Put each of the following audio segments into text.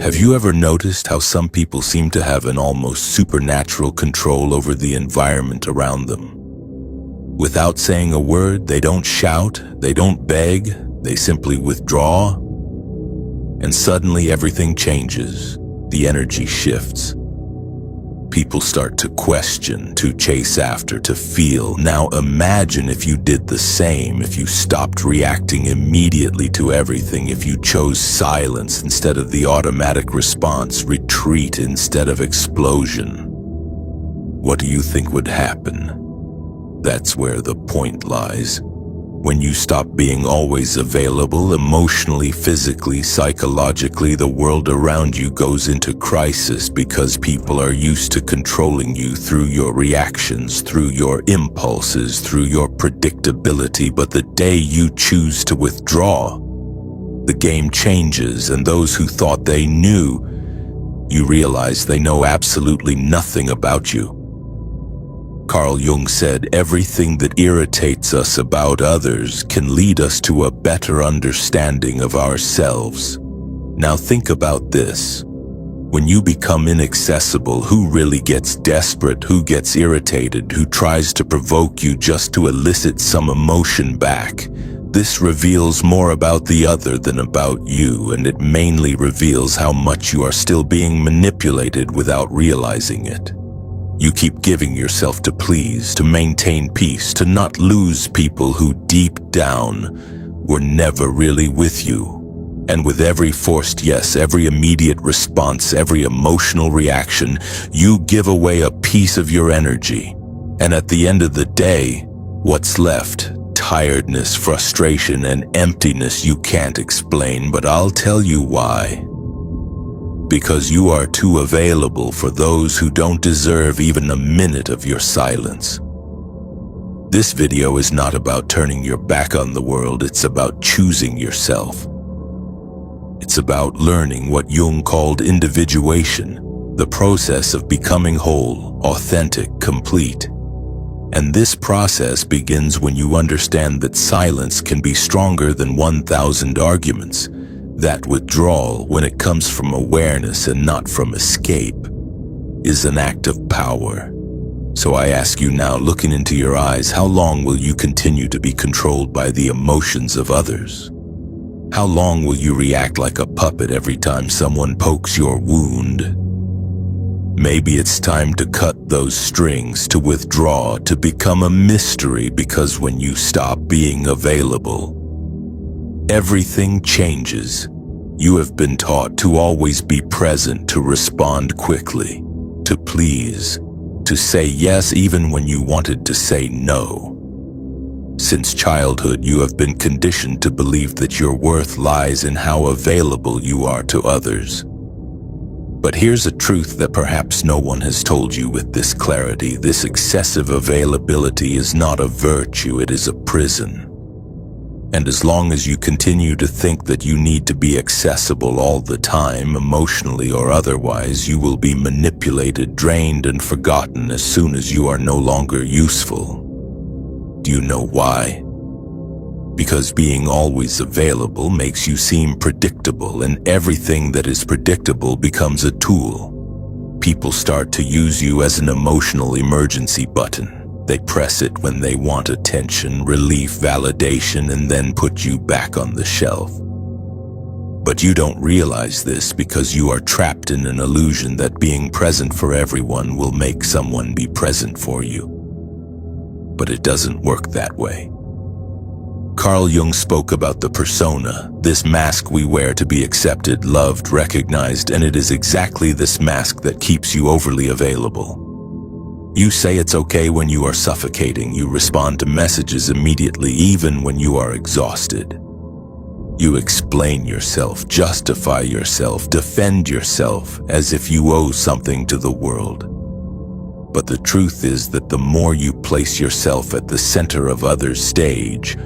Have you ever noticed how some people seem to have an almost supernatural control over the environment around them? Without saying a word, they don't shout, they don't beg, they simply withdraw, and suddenly everything changes. The energy shifts. People start to question, to chase after, to feel. Now imagine if you did the same, if you stopped reacting immediately to everything, if you chose silence instead of the automatic response, retreat instead of explosion. What do you think would happen? That's where the point lies. When you stop being always available, emotionally, physically, psychologically, the world around you goes into crisis because people are used to controlling you through your reactions, through your impulses, through your predictability. But the day you choose to withdraw, the game changes, and those who thought they knew, you realize they know absolutely nothing about you. Carl Jung said, everything that irritates us about others can lead us to a better understanding of ourselves. Now think about this. When you become inaccessible, who really gets desperate? Who gets irritated? Who tries to provoke you just to elicit some emotion back? This reveals more about the other than about you, and it mainly reveals how much you are still being manipulated without realizing it. You keep giving yourself to please, to maintain peace, to not lose people who deep down were never really with you. And with every forced yes, every immediate response, every emotional reaction, you give away a piece of your energy. And at the end of the day, what's left? Tiredness, frustration, and emptiness you can't explain, but I'll tell you why. Because you are too available for those who don't deserve even a minute of your silence. This video is not about turning your back on the world, it's about choosing yourself. It's about learning what Jung called individuation, the process of becoming whole, authentic, complete. And this process begins when you understand that silence can be stronger than 1,000 arguments. That withdrawal, when it comes from awareness and not from escape, is an act of power. So I ask you now, looking into your eyes, how long will you continue to be controlled by the emotions of others? How long will you react like a puppet every time someone pokes your wound? Maybe it's time to cut those strings, to withdraw, to become a mystery, because when you stop being available, everything changes. You have been taught to always be present, to respond quickly, to please, to say yes even when you wanted to say no. Since childhood, you have been conditioned to believe that your worth lies in how available you are to others. But here's a truth that perhaps no one has told you with this clarity. This excessive availability is not a virtue, it is a prison. And as long as you continue to think that you need to be accessible all the time, emotionally or otherwise, you will be manipulated, drained, and forgotten as soon as you are no longer useful. Do you know why? Because being always available makes you seem predictable, and everything that is predictable becomes a tool. People start to use you as an emotional emergency button. They press it when they want attention, relief, validation, and then put you back on the shelf. But you don't realize this because you are trapped in an illusion that being present for everyone will make someone be present for you. But it doesn't work that way. Carl Jung spoke about the persona, this mask we wear to be accepted, loved, recognized, and it is exactly this mask that keeps you overly available. You say it's okay when you are suffocating. You respond to messages immediately, even when you are exhausted. You explain yourself, justify yourself, defend yourself, as if you owe something to the world. But the truth is that the more you place yourself at the center of others' stage,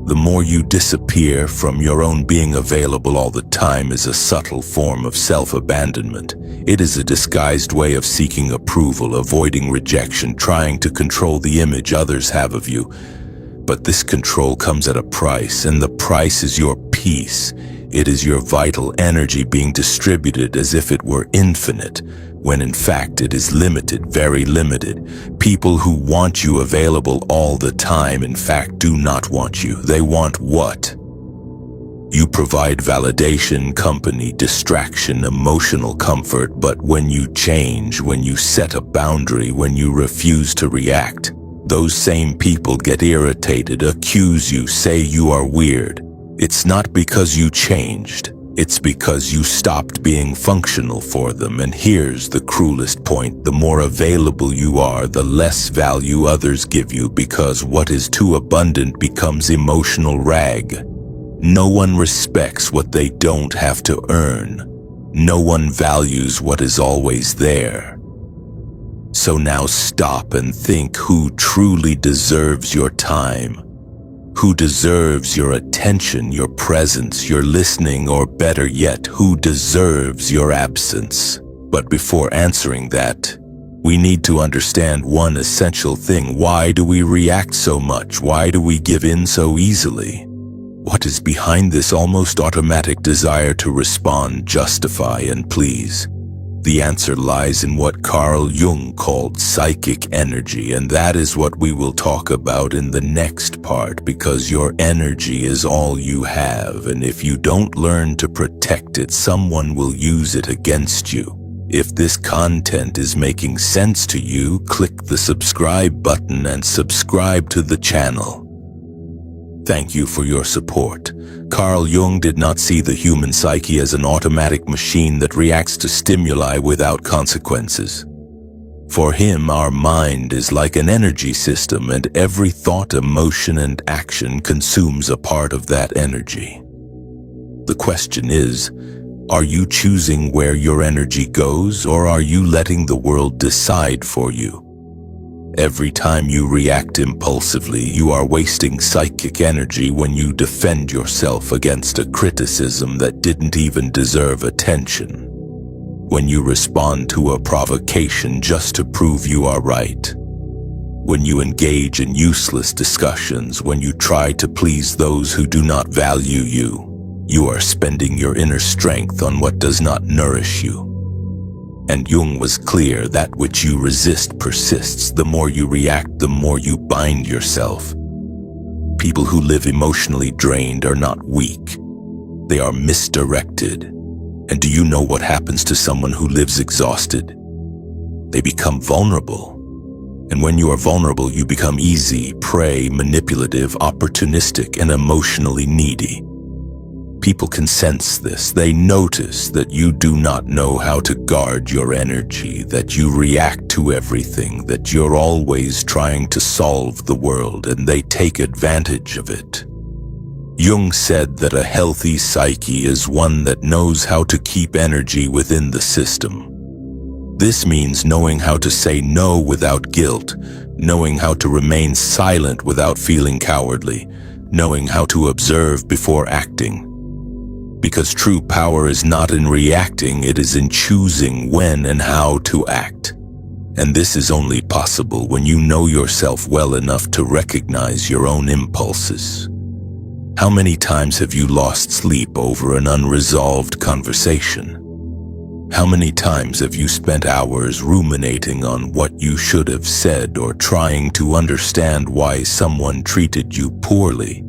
the more you disappear from your own. Being available all the time is a subtle form of self-abandonment. It is a disguised way of seeking approval, avoiding rejection, trying to control the image others have of you. But this control comes at a price, and the price is your peace. It is your vital energy being distributed as if it were infinite, when in fact it is limited, very limited. People who want you available all the time, in fact, do not want you. They want what? You provide validation, company, distraction, emotional comfort, but when you change, when you set a boundary, when you refuse to react, those same people get irritated, accuse you, say you are weird. It's not because you changed, it's because you stopped being functional for them. And here's the cruelest point: the more available you are, the less value others give you, because what is too abundant becomes emotional rag. No one respects what they don't have to earn. No one values what is always there. So now stop and think who truly deserves your time. Who deserves your attention, your presence, your listening, or better yet, who deserves your absence? But before answering that, we need to understand one essential thing. Why do we react so much? Why do we give in so easily? What is behind this almost automatic desire to respond, justify, and please? The answer lies in what Carl Jung called psychic energy, and that is what we will talk about in the next part, because your energy is all you have, and if you don't learn to protect it, someone will use it against you. If this content is making sense to you, click the subscribe button and subscribe to the channel. Thank you for your support. Carl Jung did not see the human psyche as an automatic machine that reacts to stimuli without consequences. For him, our mind is like an energy system, and every thought, emotion, and action consumes a part of that energy. The question is, are you choosing where your energy goes, or are you letting the world decide for you? Every time you react impulsively, you are wasting psychic energy when you defend yourself against a criticism that didn't even deserve attention. When you respond to a provocation just to prove you are right. When you engage in useless discussions, when you try to please those who do not value you, you are spending your inner strength on what does not nourish you. And Jung was clear: that which you resist persists. The more you react, the more you bind yourself. People who live emotionally drained are not weak. They are misdirected. And do you know what happens to someone who lives exhausted? They become vulnerable. And when you are vulnerable, you become easy prey, manipulative, opportunistic, and emotionally needy. People can sense this. They notice that you do not know how to guard your energy, that you react to everything, that you're always trying to solve the world, and they take advantage of it. Jung said that a healthy psyche is one that knows how to keep energy within the system. This means knowing how to say no without guilt, knowing how to remain silent without feeling cowardly, knowing how to observe before acting. Because true power is not in reacting, it is in choosing when and how to act. And this is only possible when you know yourself well enough to recognize your own impulses. How many times have you lost sleep over an unresolved conversation? How many times have you spent hours ruminating on what you should have said, or trying to understand why someone treated you poorly?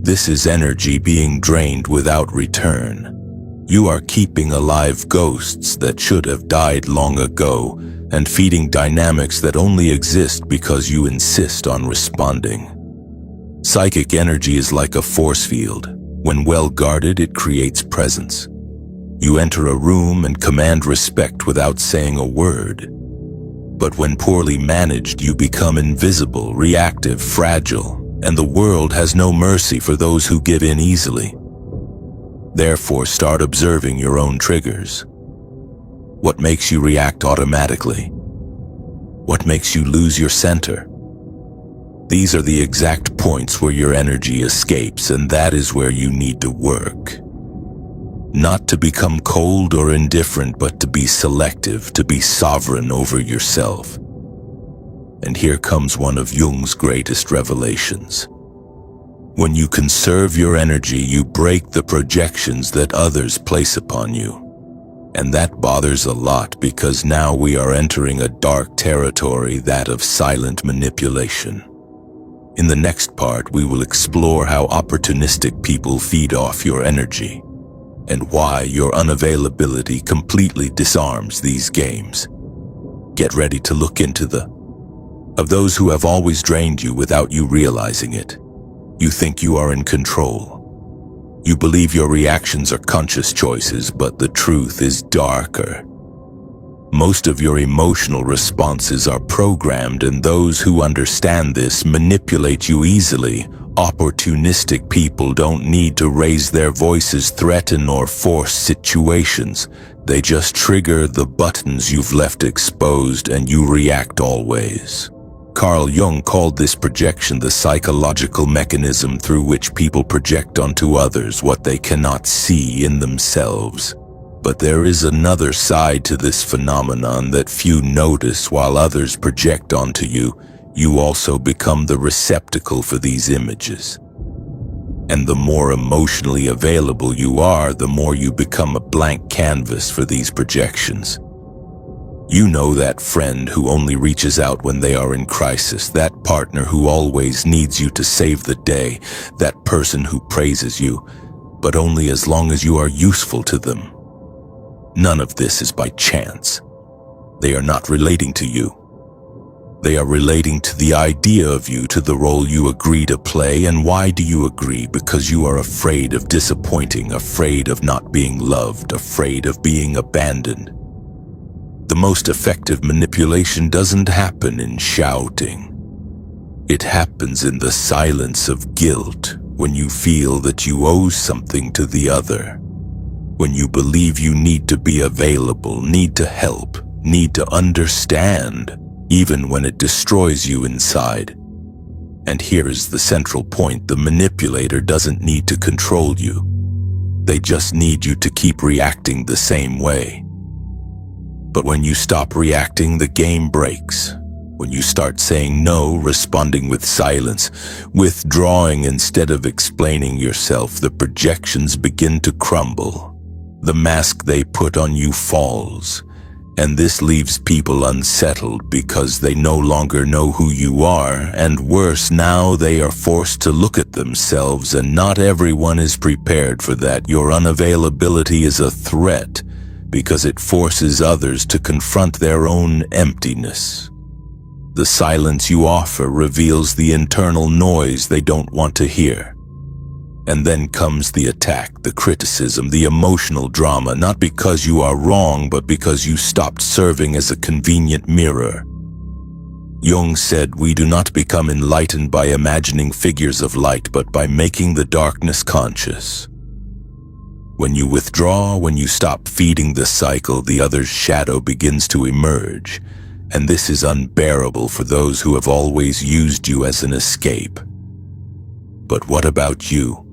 This is energy being drained without return. You are keeping alive ghosts that should have died long ago, and feeding dynamics that only exist because you insist on responding. Psychic energy is like a force field. When well guarded, it creates presence. You enter a room and command respect without saying a word. But when poorly managed, you become invisible, reactive, fragile, and the world has no mercy for those who give in easily. Therefore, start observing your own triggers. What makes you react automatically? What makes you lose your center? These are the exact points where your energy escapes, and that is where you need to work. Not to become cold or indifferent, but to be selective, to be sovereign over yourself. And here comes one of Jung's greatest revelations. When you conserve your energy, you break the projections that others place upon you. And that bothers a lot because now we are entering a dark territory, that of silent manipulation. In the next part, we will explore how opportunistic people feed off your energy and why your unavailability completely disarms these games. Get ready to look into of those who have always drained you without you realizing it. You think you are in control. You believe your reactions are conscious choices, but the truth is darker. Most of your emotional responses are programmed, and those who understand this manipulate you easily. Opportunistic people don't need to raise their voices, threaten, or force situations. They just trigger the buttons you've left exposed, and you react always. Carl Jung called this projection the psychological mechanism through which people project onto others what they cannot see in themselves. But there is another side to this phenomenon that few notice. While others project onto you, you also become the receptacle for these images. And the more emotionally available you are, the more you become a blank canvas for these projections. You know that friend who only reaches out when they are in crisis, that partner who always needs you to save the day, that person who praises you, but only as long as you are useful to them. None of this is by chance. They are not relating to you. They are relating to the idea of you, to the role you agree to play. And why do you agree? Because you are afraid of disappointing, afraid of not being loved, afraid of being abandoned. The most effective manipulation doesn't happen in shouting. It happens in the silence of guilt, when you feel that you owe something to the other, when you believe you need to be available, need to help, need to understand, even when it destroys you inside. And here is the central point: the manipulator doesn't need to control you. They just need you to keep reacting the same way. But when you stop reacting, the game breaks. When you start saying no, responding with silence, withdrawing instead of explaining yourself, the projections begin to crumble. The mask they put on you falls, and this leaves people unsettled because they no longer know who you are, and worse, now they are forced to look at themselves, and not everyone is prepared for that. Your unavailability is a threat, because it forces others to confront their own emptiness. The silence you offer reveals the internal noise they don't want to hear. And then comes the attack, the criticism, the emotional drama, not because you are wrong, but because you stopped serving as a convenient mirror. Jung said, "We do not become enlightened by imagining figures of light, but by making the darkness conscious." When you withdraw, when you stop feeding the cycle, the other's shadow begins to emerge, and this is unbearable for those who have always used you as an escape. But what about you?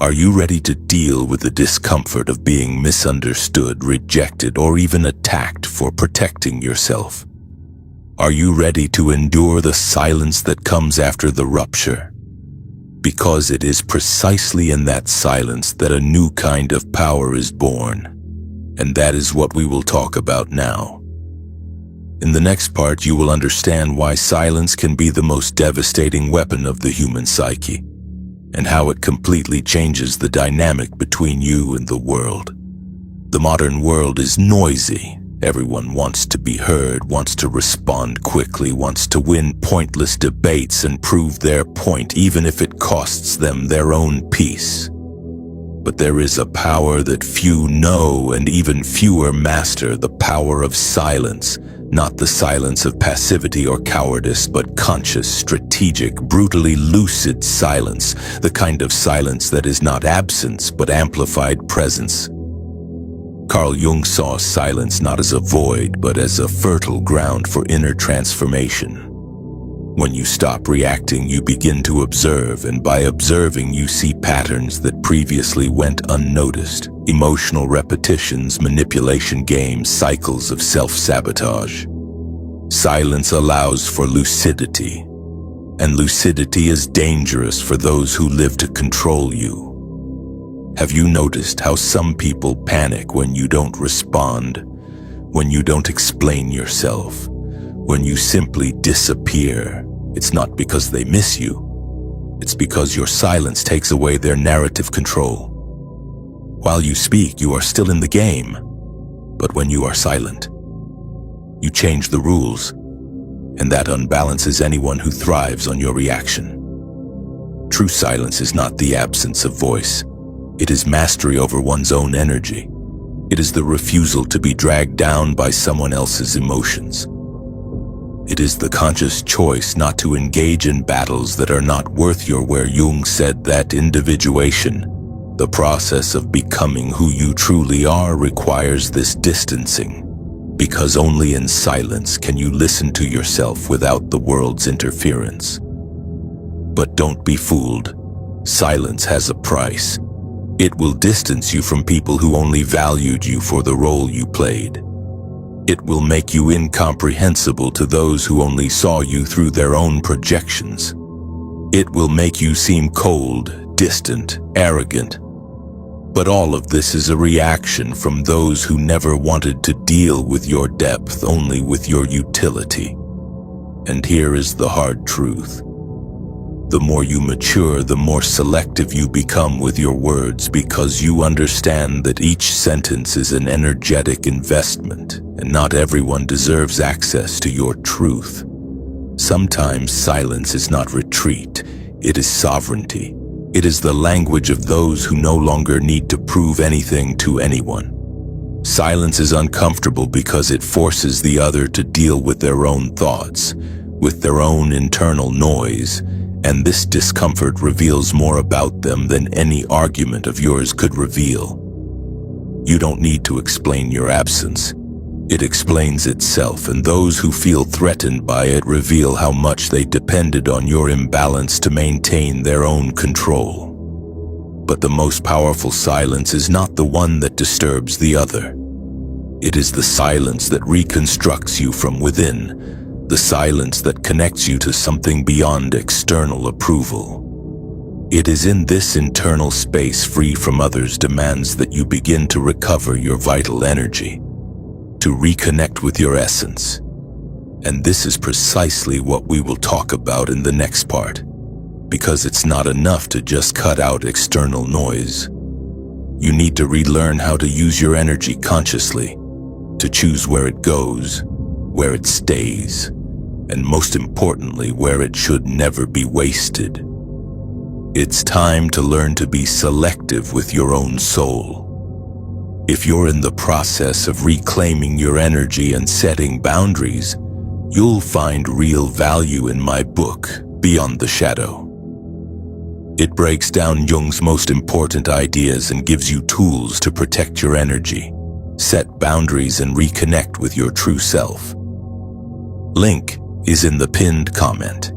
Are you ready to deal with the discomfort of being misunderstood, rejected, or even attacked for protecting yourself? Are you ready to endure the silence that comes after the rupture? Because it is precisely in that silence that a new kind of power is born. And that is what we will talk about now. In the next part, you will understand why silence can be the most devastating weapon of the human psyche, and how it completely changes the dynamic between you and the world. The modern world is noisy. Everyone wants to be heard, wants to respond quickly, wants to win pointless debates and prove their point, even if it costs them their own peace. But there is a power that few know and even fewer master, the power of silence. Not the silence of passivity or cowardice, but conscious, strategic, brutally lucid silence, the kind of silence that is not absence, but amplified presence. Carl Jung saw silence not as a void, but as a fertile ground for inner transformation. When you stop reacting, you begin to observe, and by observing, you see patterns that previously went unnoticed. Emotional repetitions, manipulation games, cycles of self-sabotage. Silence allows for lucidity. And lucidity is dangerous for those who live to control you. Have you noticed how some people panic when you don't respond, when you don't explain yourself, when you simply disappear? It's not because they miss you. It's because your silence takes away their narrative control. While you speak, you are still in the game. But when you are silent, you change the rules, and that unbalances anyone who thrives on your reaction. True silence is not the absence of voice. It is mastery over one's own energy. It is the refusal to be dragged down by someone else's emotions. It is the conscious choice not to engage in battles that are not worth your while. Jung said that individuation, the process of becoming who you truly are, requires this distancing. Because only in silence can you listen to yourself without the world's interference. But don't be fooled. Silence has a price. It will distance you from people who only valued you for the role you played. It will make you incomprehensible to those who only saw you through their own projections. It will make you seem cold, distant, arrogant. But all of this is a reaction from those who never wanted to deal with your depth, only with your utility. And here is the hard truth. The more you mature, the more selective you become with your words, because you understand that each sentence is an energetic investment, and not everyone deserves access to your truth. Sometimes silence is not retreat, it is sovereignty. It is the language of those who no longer need to prove anything to anyone. Silence is uncomfortable because it forces the other to deal with their own thoughts, with their own internal noise, and this discomfort reveals more about them than any argument of yours could reveal. You don't need to explain your absence. It explains itself, and those who feel threatened by it reveal how much they depended on your imbalance to maintain their own control. But the most powerful silence is not the one that disturbs the other. It is the silence that reconstructs you from within, the silence that connects you to something beyond external approval. It is in this internal space, free from others' demands, that you begin to recover your vital energy, to reconnect with your essence. And this is precisely what we will talk about in the next part, because it's not enough to just cut out external noise. You need to relearn how to use your energy consciously, to choose where it goes, where it stays, and most importantly, where it should never be wasted. It's time to learn to be selective with your own soul. If you're in the process of reclaiming your energy and setting boundaries, you'll find real value in my book, Beyond the Shadow. It breaks down Jung's most important ideas and gives you tools to protect your energy, set boundaries, and reconnect with your true self. Link is in the pinned comment.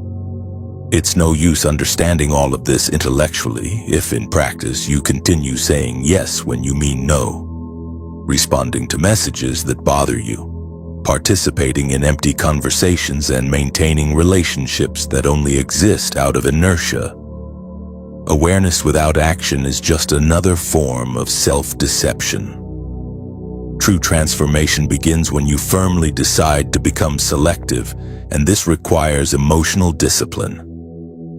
It's no use understanding all of this intellectually if in practice you continue saying yes when you mean no, responding to messages that bother you, participating in empty conversations, and maintaining relationships that only exist out of inertia. Awareness without action is just another form of self-deception. True transformation begins when you firmly decide to become selective, and this requires emotional discipline.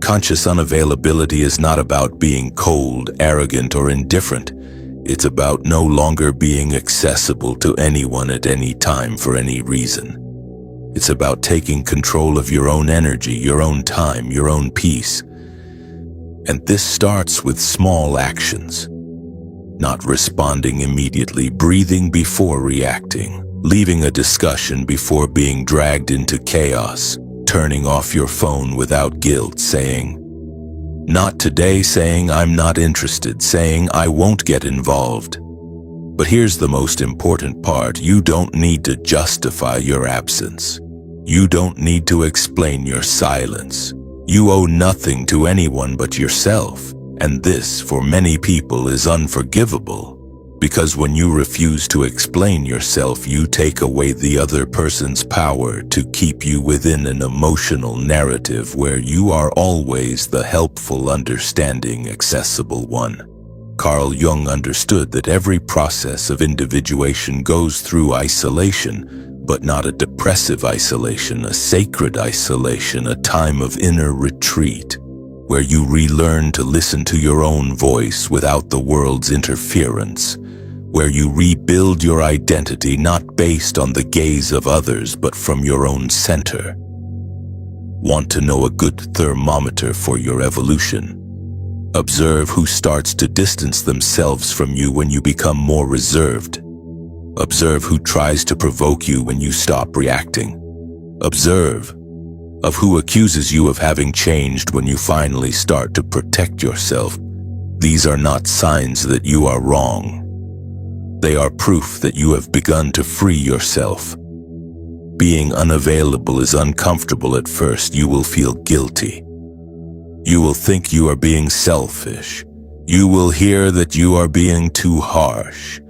Conscious unavailability is not about being cold, arrogant, or indifferent. It's about no longer being accessible to anyone at any time for any reason. It's about taking control of your own energy, your own time, your own peace. And this starts with small actions. Not responding immediately, breathing before reacting, leaving a discussion before being dragged into chaos, turning off your phone without guilt, saying, "Not today," saying, "I'm not interested," saying, "I won't get involved." But here's the most important part. You don't need to justify your absence. You don't need to explain your silence. You owe nothing to anyone but yourself, and this, for many people, is unforgivable. Because when you refuse to explain yourself, you take away the other person's power to keep you within an emotional narrative where you are always the helpful, understanding, accessible one. Carl Jung understood that every process of individuation goes through isolation, but not a depressive isolation, a sacred isolation, a time of inner retreat, where you relearn to listen to your own voice without the world's interference, where you rebuild your identity not based on the gaze of others but from your own center. Want to know a good thermometer for your evolution? Observe who starts to distance themselves from you when you become more reserved. Observe who tries to provoke you when you stop reacting. Observe of who accuses you of having changed when you finally start to protect yourself. These are not signs that you are wrong. They are proof that you have begun to free yourself. Being unavailable is uncomfortable at first. You will feel guilty. You will think you are being selfish. You will hear that you are being too harsh.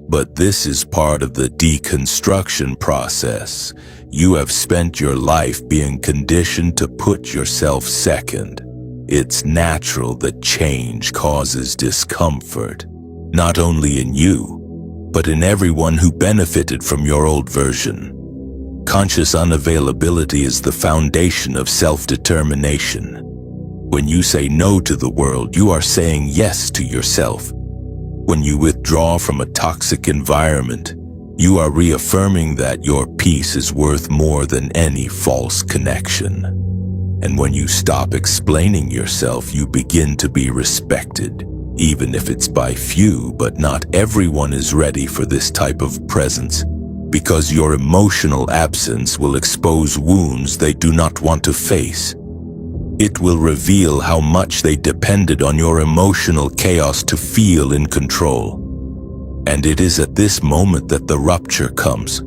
But this is part of the deconstruction process. You have spent your life being conditioned to put yourself second. It's natural that change causes discomfort, not only in you, but in everyone who benefited from your old version. Conscious unavailability is the foundation of self-determination. When you say no to the world, you are saying yes to yourself. When you withdraw from a toxic environment, you are reaffirming that your peace is worth more than any false connection. And when you stop explaining yourself, you begin to be respected, even if it's by few. But not everyone is ready for this type of presence, because your emotional absence will expose wounds they do not want to face. It will reveal how much they depended on your emotional chaos to feel in control. And it is at this moment that the rupture comes.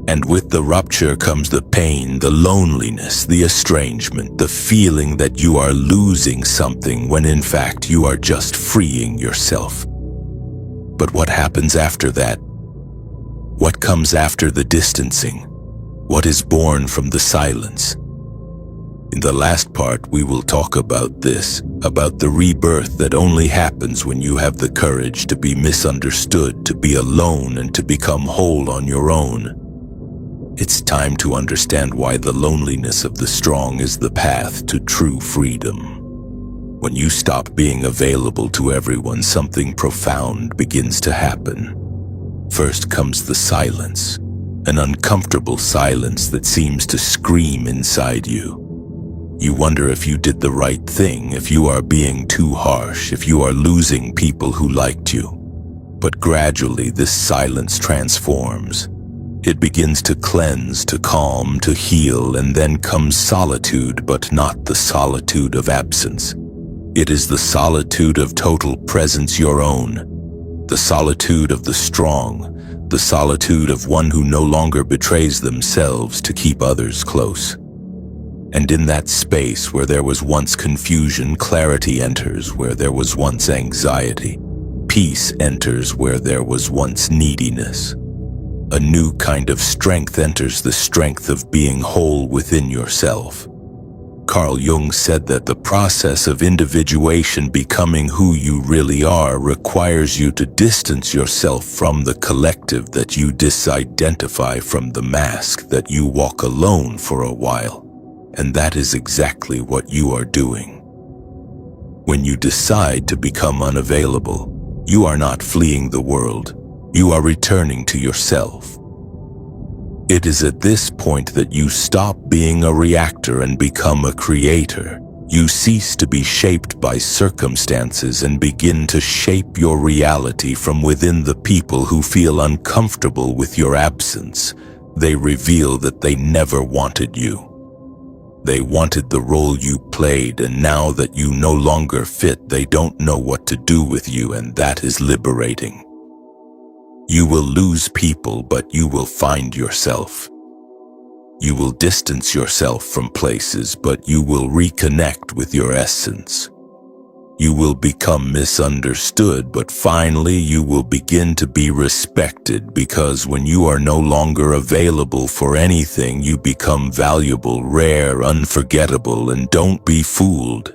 And with the rupture comes the pain, the loneliness, the estrangement, the feeling that you are losing something when in fact you are just freeing yourself. But what happens after that? What comes after the distancing? What is born from the silence? In the last part, we will talk about this, about the rebirth that only happens when you have the courage to be misunderstood, to be alone, and to become whole on your own. It's time to understand why the loneliness of the strong is the path to true freedom. When you stop being available to everyone, something profound begins to happen. First comes the silence, an uncomfortable silence that seems to scream inside you. You wonder if you did the right thing, if you are being too harsh, if you are losing people who liked you. But gradually this silence transforms. It begins to cleanse, to calm, to heal, and then comes solitude, but not the solitude of absence. It is the solitude of total presence, your own. The solitude of the strong, the solitude of one who no longer betrays themselves to keep others close. And in that space where there was once confusion, clarity enters. Where there was once anxiety, peace enters. Where there was once neediness, a new kind of strength enters, the strength of being whole within yourself. Carl Jung said that the process of individuation, becoming who you really are, requires you to distance yourself from the collective, that you disidentify from the mask, that you walk alone for a while. And that is exactly what you are doing. When you decide to become unavailable, you are not fleeing the world, you are returning to yourself. It is at this point that you stop being a reactor and become a creator. You cease to be shaped by circumstances and begin to shape your reality from within. The people who feel uncomfortable with your absence, they reveal that they never wanted you. They wanted the role you played, and now that you no longer fit, they don't know what to do with you, and that is liberating. You will lose people, but you will find yourself. You will distance yourself from places, but you will reconnect with your essence. You will become misunderstood, but finally you will begin to be respected, because when you are no longer available for anything, you become valuable, rare, unforgettable, and don't be fooled.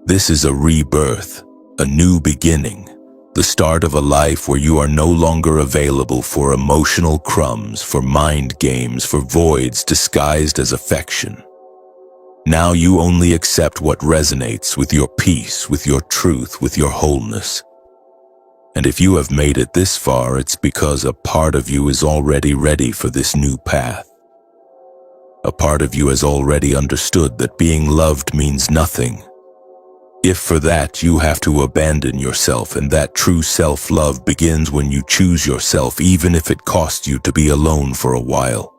This is a rebirth, a new beginning, the start of a life where you are no longer available for emotional crumbs, for mind games, for voids disguised as affection. Now you only accept what resonates with your peace, with your truth, with your wholeness. And if you have made it this far, it's because a part of you is already ready for this new path. A part of you has already understood that being loved means nothing. If for that you have to abandon yourself, and that true self-love begins when you choose yourself, even if it costs you to be alone for a while.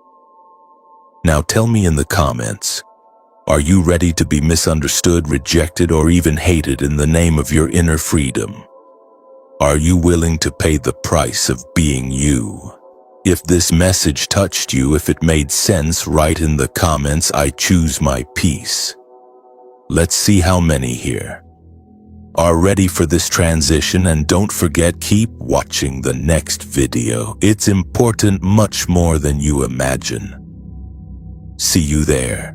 Now tell me in the comments, are you ready to be misunderstood, rejected, or even hated in the name of your inner freedom? Are you willing to pay the price of being you? If this message touched you, if it made sense, write in the comments, "I choose my peace." Let's see how many here are ready for this transition, and don't forget, keep watching the next video. It's important, much more than you imagine. See you there.